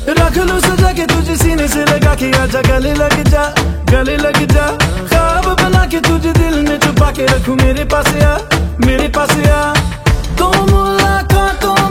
रख लूं सजा के तुझे सीने से लगा के, आजा गले लग जा, गले लग जा। ख्वाब बना के तुझे दिल में छुपा के रखूं, मेरे पास आ, मेरे पास आ। तो मुलाकातों